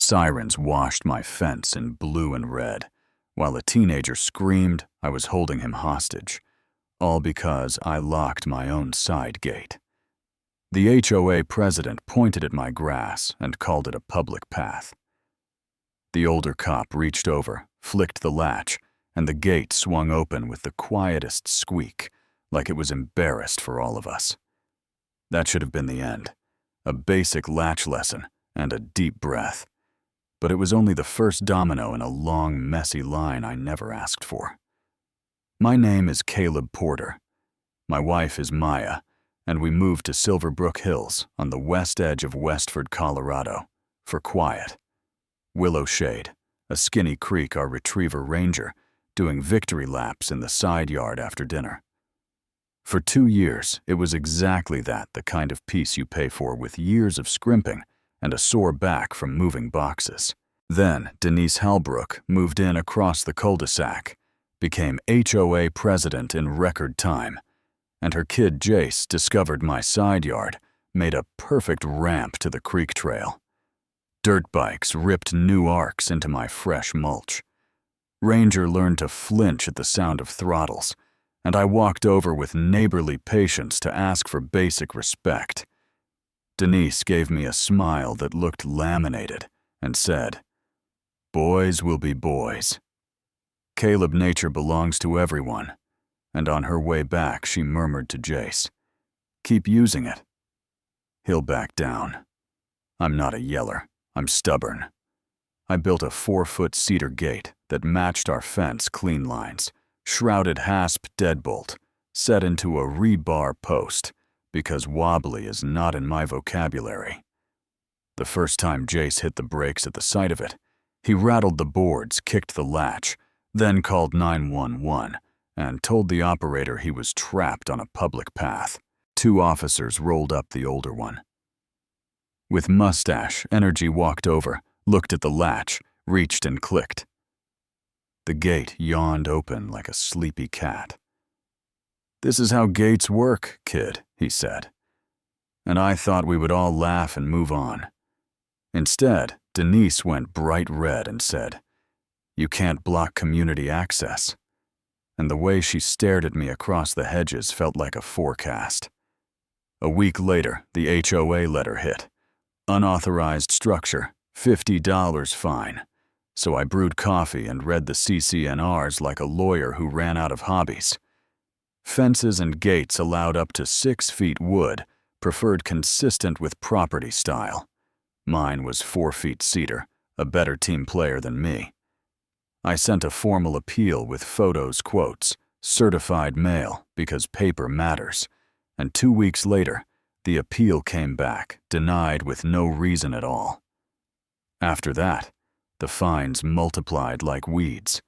Sirens washed my fence in blue and red. While a teenager screamed, I was holding him hostage, all because I locked my own side gate. The HOA president pointed at my grass and called it a public path. The older cop reached over, flicked the latch, and the gate swung open with the quietest squeak, like it was embarrassed for all of us. That should have been the end, a basic latch lesson and a deep breath. But it was only the first domino in a long, messy line I never asked for. My name is Caleb Porter. My wife is Maya, and we moved to Silverbrook Hills on the west edge of Westford, Colorado, for quiet. Willow Shade, a skinny creek our retriever ranger, doing victory laps in the side yard after dinner. For 2 years, it was exactly that, the kind of peace you pay for with years of scrimping and a sore back from moving boxes. Then Denise Halbrook moved in across the cul-de-sac, became HOA president in record time, and her kid Jace discovered my side yard made a perfect ramp to the creek trail. Dirt bikes ripped new arcs into my fresh mulch. Ranger learned to flinch at the sound of throttles, and I walked over with neighborly patience to ask for basic respect. Denise gave me a smile that looked laminated and said, "Boys will be boys." Caleb nature belongs to everyone, and on her way back she murmured to Jace, "Keep using it. He'll back down. I'm not a yeller, I'm stubborn." I built a 4-foot cedar gate that matched our fence clean lines, shrouded hasp deadbolt, set into a rebar post, because wobbly is not in my vocabulary. The first time Jace hit the brakes at the sight of it, he rattled the boards, kicked the latch, then called 911 and told the operator he was trapped on a public path. 2 officers rolled up the older one. With mustache, Energy walked over, looked at the latch, reached and clicked. The gate yawned open like a sleepy cat. "This is how gates work, kid," he said. And I thought we would all laugh and move on. Instead, Denise went bright red and said, "You can't block community access." And the way she stared at me across the hedges felt like a forecast. A week later, the HOA letter hit. Unauthorized structure, $50 fine. So I brewed coffee and read the CCNRs like a lawyer who ran out of hobbies. Fences and gates allowed up to 6 feet wood, preferred consistent with property style. Mine was 4 feet cedar, a better team player than me. I sent a formal appeal with photos, quotes, certified mail because paper matters, and 2 weeks later, the appeal came back, denied with no reason at all. After that, the fines multiplied like weeds.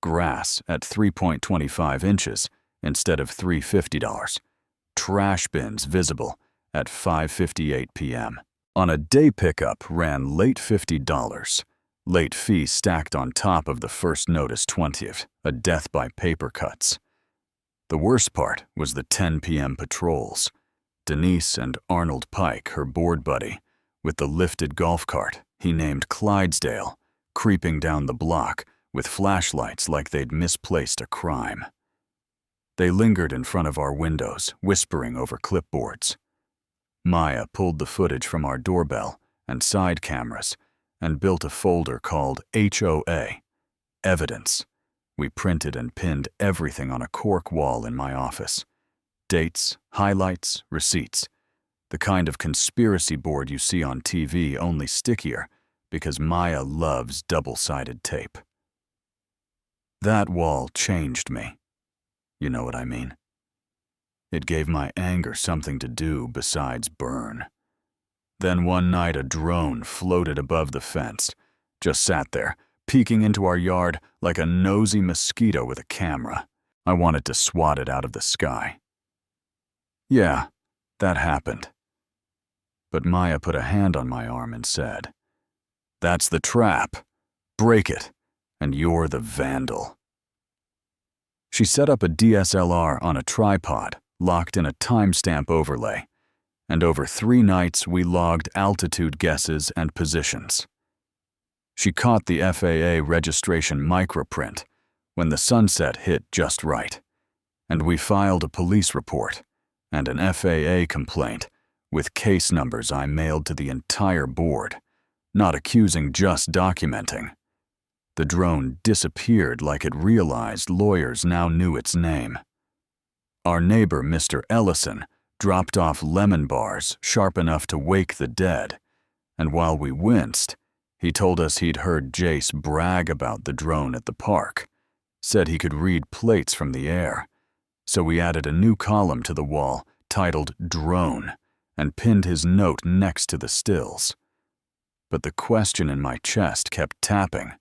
Grass at 3.25 inches instead of $350. Trash bins visible at 5:58 p.m. On a day pickup ran late $50. Late fee stacked on top of the first notice 20th, a death by paper cuts. The worst part was the 10 p.m. patrols. Denise and Arnold Pike, her board buddy, with the lifted golf cart he named Clydesdale, creeping down the block with flashlights like they'd misplaced a crime. They lingered in front of our windows, whispering over clipboards. Maya pulled the footage from our doorbell and side cameras and built a folder called HOA, Evidence. We printed and pinned everything on a cork wall in my office. Dates, highlights, receipts. The kind of conspiracy board you see on TV, only stickier, because Maya loves double-sided tape. That wall changed me. You know what I mean? It gave my anger something to do besides burn. Then one night a drone floated above the fence, just sat there, peeking into our yard like a nosy mosquito with a camera. I wanted to swat it out of the sky. Yeah, that happened. But Maya put a hand on my arm and said, "That's the trap. Break it, and you're the vandal." She set up a DSLR on a tripod, locked in a timestamp overlay, and over 3 nights we logged altitude guesses and positions. She caught the FAA registration microprint when the sunset hit just right, and we filed a police report and an FAA complaint with case numbers I mailed to the entire board, not accusing, just documenting. The drone disappeared like it realized lawyers now knew its name. Our neighbor, Mr. Ellison, dropped off lemon bars sharp enough to wake the dead, and while we winced, he told us he'd heard Jace brag about the drone at the park, said he could read plates from the air, so we added a new column to the wall titled Drone and pinned his note next to the stills. But the question in my chest kept tapping.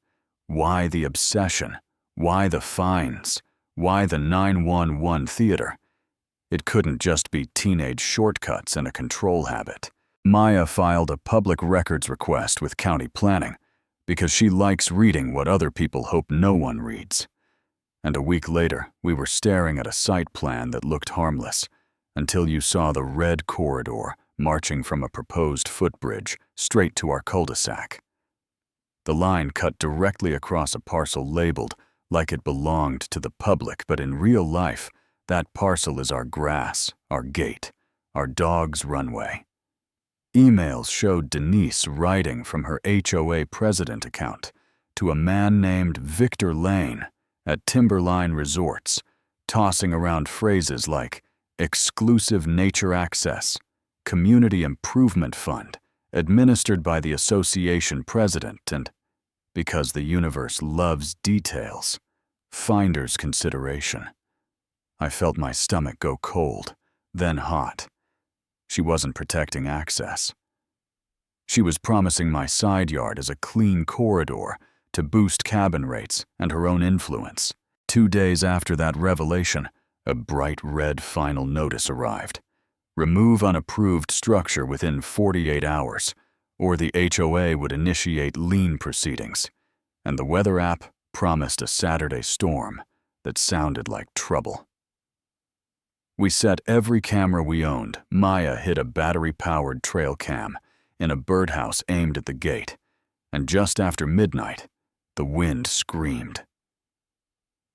Why the obsession? Why the fines? Why the 911 theater? It couldn't just be teenage shortcuts and a control habit. Maya filed a public records request with county planning because she likes reading what other people hope no one reads. And a week later, we were staring at a site plan that looked harmless until you saw the red corridor marching from a proposed footbridge straight to our cul-de-sac. The line cut directly across a parcel labeled like it belonged to the public, but in real life, that parcel is our grass, our gate, our dog's runway. Emails showed Denise writing from her HOA president account to a man named Victor Lane at Timberline Resorts, tossing around phrases like exclusive nature access, community improvement fund, administered by the association president, and, because the universe loves details, finder's consideration. I felt my stomach go cold, then hot. She wasn't protecting access. She was promising my side yard as a clean corridor to boost cabin rates and her own influence. 2 days after that revelation, a bright red final notice arrived. Remove unapproved structure within 48 hours, or the HOA would initiate lien proceedings, and the weather app promised a Saturday storm that sounded like trouble. We set every camera we owned. Maya hid a battery-powered trail cam in a birdhouse aimed at the gate, and just after midnight, the wind screamed.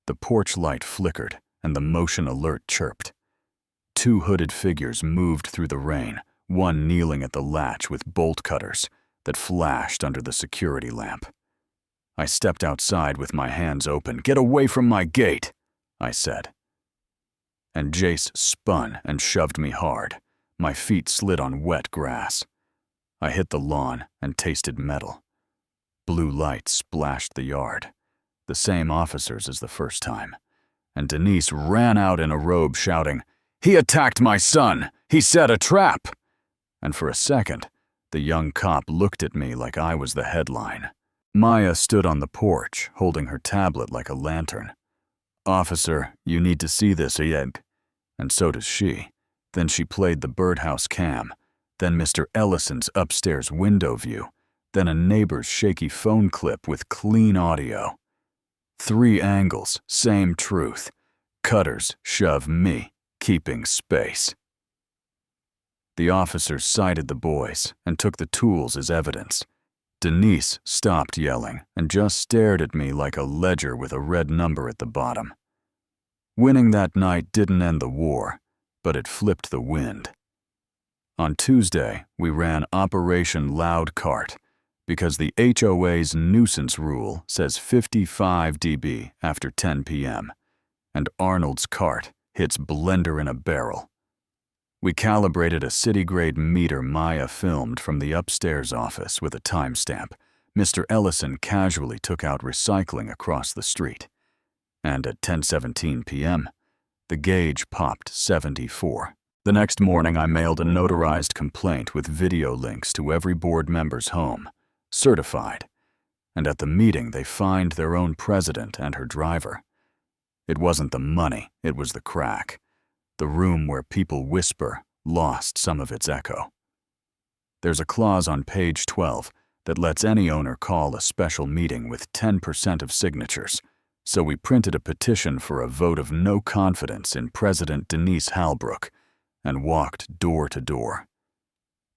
The porch light flickered, and the motion alert chirped. 2 hooded figures moved through the rain, one kneeling at the latch with bolt cutters that flashed under the security lamp. I stepped outside with my hands open. "Get away from my gate," I said. And Jace spun and shoved me hard. My feet slid on wet grass. I hit the lawn and tasted metal. Blue light splashed the yard, the same officers as the first time, and Denise ran out in a robe shouting, "He attacked my son! He set a trap!" And for a second, the young cop looked at me like I was the headline. Maya stood on the porch, holding her tablet like a lantern. "Officer, you need to see this, and so does she." Then she played the birdhouse cam, then Mr. Ellison's upstairs window view, then a neighbor's shaky phone clip with clean audio. 3 angles, same truth. Cutters shove me, keeping space. The officers cited the boys and took the tools as evidence. Denise stopped yelling and just stared at me like a ledger with a red number at the bottom. Winning that night didn't end the war, but it flipped the wind. On Tuesday, we ran Operation Loud Cart because the HOA's nuisance rule says 55 dB after 10 p.m., and Arnold's cart hits blender in a barrel. We calibrated a city-grade meter Maya filmed from the upstairs office with a timestamp. Mr. Ellison casually took out recycling across the street. And at 10:17 p.m., the gauge popped 74. The next morning, I mailed a notarized complaint with video links to every board member's home, certified. And at the meeting, they fined their own president and her driver. It wasn't the money, it was the crack. The room where people whisper lost some of its echo. There's a clause on page 12 that lets any owner call a special meeting with 10% of signatures, so we printed a petition for a vote of no confidence in President Denise Halbrook and walked door to door.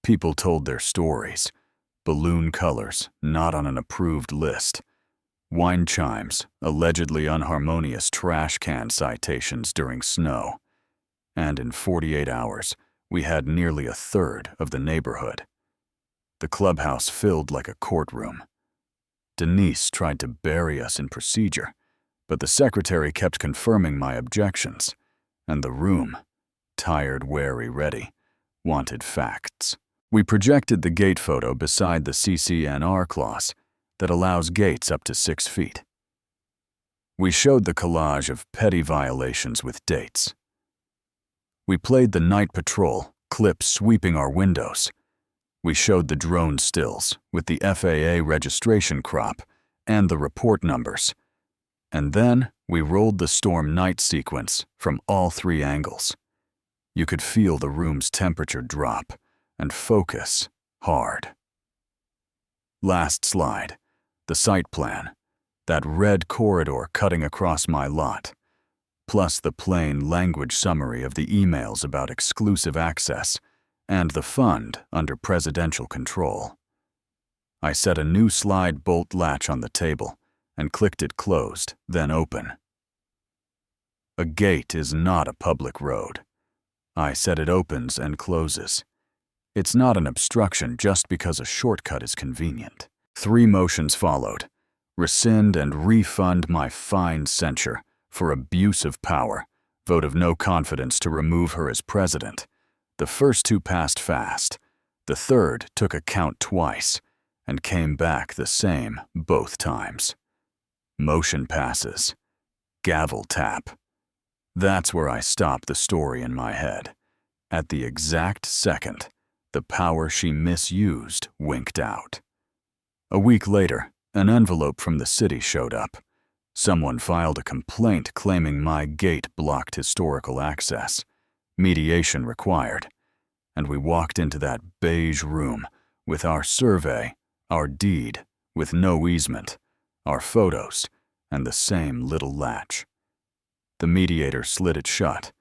People told their stories, balloon colors not on an approved list, wine chimes, allegedly unharmonious trash can citations during snow, and in 48 hours, we had nearly a third of the neighborhood. The clubhouse filled like a courtroom. Denise tried to bury us in procedure, but the secretary kept confirming my objections, and the room, tired, wary, ready, wanted facts. We projected the gate photo beside the CC&R clause that allows gates up to 6 feet. We showed the collage of petty violations with dates. We played the night patrol, clips sweeping our windows. We showed the drone stills with the FAA registration crop and the report numbers. And then we rolled the storm night sequence from all 3 angles. You could feel the room's temperature drop and focus hard. Last slide, the site plan, that red corridor cutting across my lot, plus the plain language summary of the emails about exclusive access and the fund under presidential control. I set a new slide bolt latch on the table and clicked it closed, then open. A gate is not a public road. I said it opens and closes. It's not an obstruction just because a shortcut is convenient. 3 motions followed: rescind and refund my fine censure for abuse of power, vote of no confidence to remove her as president. The first 2 passed fast. The third took a count twice and came back the same both times. Motion passes. Gavel tap. That's where I stopped the story in my head. At the exact second, the power she misused winked out. A week later, an envelope from the city showed up. Someone filed a complaint claiming my gate blocked historical access. Mediation required. And we walked into that beige room with our survey, our deed, with no easement, our photos, and the same little latch. The mediator slid it shut,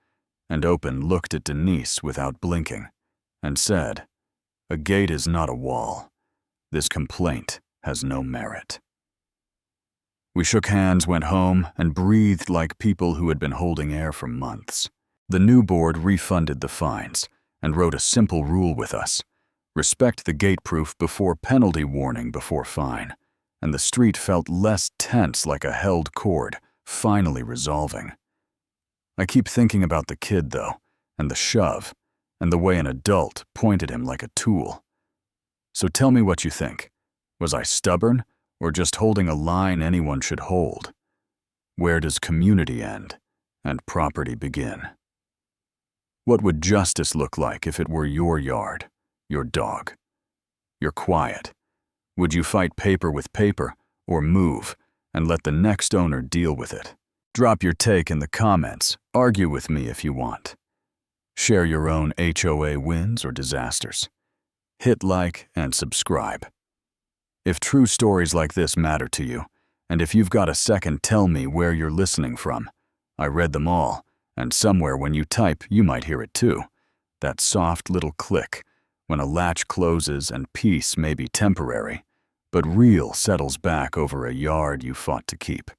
and Open looked at Denise without blinking, and said, "A gate is not a wall. This complaint has no merit." We shook hands, went home, and breathed like people who had been holding air for months. The new board refunded the fines and wrote a simple rule with us: respect the gate proof before penalty, warning before fine, and the street felt less tense, like a held cord, finally resolving. I keep thinking about the kid, though, and the shove, and the way an adult pointed him like a tool. So tell me what you think. Was I stubborn, or just holding a line anyone should hold? Where does community end and property begin? What would justice look like if it were your yard, your dog? You're quiet. Would you fight paper with paper, or move and let the next owner deal with it? Drop your take in the comments. Argue with me if you want. Share your own HOA wins or disasters. Hit like and subscribe. If true stories like this matter to you, and if you've got a second, tell me where you're listening from. I read them all, and somewhere when you type, you might hear it too. That soft little click when a latch closes and peace may be temporary, but real settles back over a yard you fought to keep.